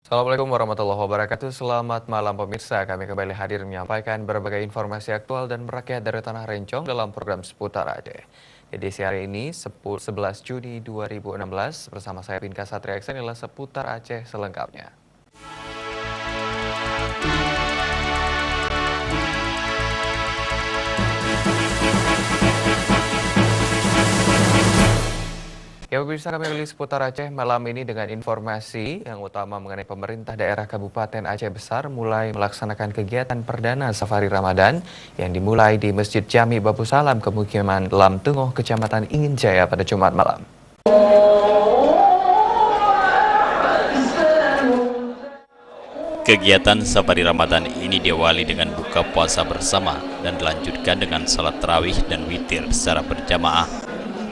Assalamualaikum warahmatullahi wabarakatuh. Selamat malam pemirsa. Kami kembali hadir menyampaikan berbagai informasi aktual dan merakyat dari Tanah Rencong dalam program Seputar Aceh. Edisi hari ini 11 Juni 2016 bersama saya Pinka Satria. Inilah Seputar Aceh selengkapnya. Ya pemirsa, kami rilis Seputar Aceh malam ini dengan informasi yang utama mengenai pemerintah daerah Kabupaten Aceh Besar mulai melaksanakan kegiatan perdana Safari Ramadan yang dimulai di Masjid Jami Babu Salam Pemukiman Lam Tengoh, Kecamatan Ingin Jaya pada Jumat malam. Kegiatan Safari Ramadan ini diawali dengan buka puasa bersama dan dilanjutkan dengan salat tarawih dan witir secara berjamaah.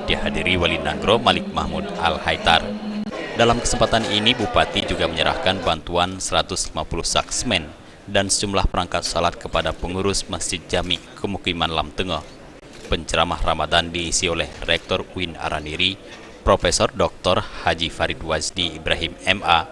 Dihadiri Wali Nagro Malik Mahmud Al-Haitar. Dalam kesempatan ini, Bupati juga menyerahkan bantuan 150 saksmen dan sejumlah perangkat salat kepada pengurus Masjid Jami Pemukiman Lam Tengoh. Penceramah Ramadan diisi oleh Rektor UIN Araniri, Profesor Dr. Haji Farid Wazdi Ibrahim MA.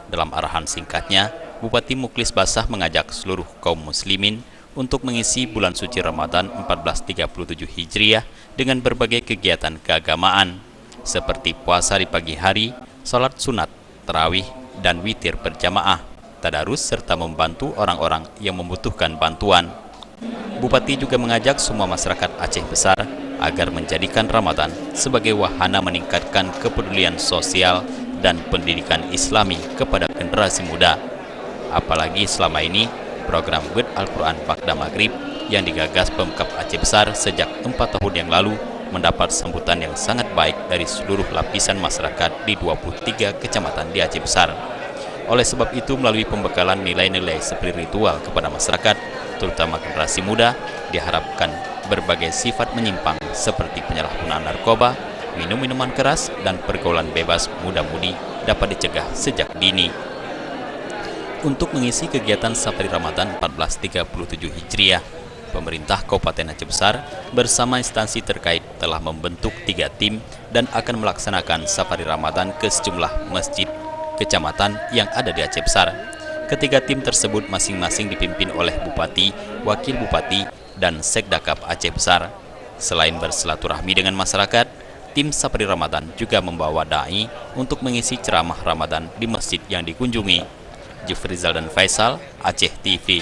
Dalam arahan singkatnya, Bupati Muklis Basah mengajak seluruh kaum muslimin untuk mengisi bulan suci Ramadan 1437 Hijriah dengan berbagai kegiatan keagamaan, seperti puasa di pagi hari, salat sunat, tarawih, dan witir berjamaah, tadarus, serta membantu orang-orang yang membutuhkan bantuan. Bupati juga mengajak semua masyarakat Aceh Besar agar menjadikan Ramadan sebagai wahana meningkatkan kepedulian sosial dan pendidikan Islami kepada generasi muda. Apalagi selama ini, program WID Al-Quran Ba'da Maghrib yang digagas Pemkab Aceh Besar sejak 4 tahun yang lalu mendapat sambutan yang sangat baik dari seluruh lapisan masyarakat di 23 kecamatan di Aceh Besar. Oleh sebab itu, melalui pembekalan nilai-nilai spiritual kepada masyarakat, terutama generasi muda, diharapkan berbagai sifat menyimpang seperti penyalahgunaan narkoba, minum minuman keras, dan pergaulan bebas muda-mudi dapat dicegah sejak dini. Untuk mengisi kegiatan Safari Ramadan 1437 Hijriah, pemerintah Kabupaten Aceh Besar bersama instansi terkait telah membentuk 3 tim dan akan melaksanakan Safari Ramadan ke sejumlah masjid kecamatan yang ada di Aceh Besar. Ketiga tim tersebut masing-masing dipimpin oleh Bupati, Wakil Bupati, dan Sekdakap Aceh Besar. Selain bersilaturahmi dengan masyarakat, tim Safari Ramadan juga membawa dai untuk mengisi ceramah Ramadan di masjid yang dikunjungi. Jufrizal dan Faisal, Aceh TV.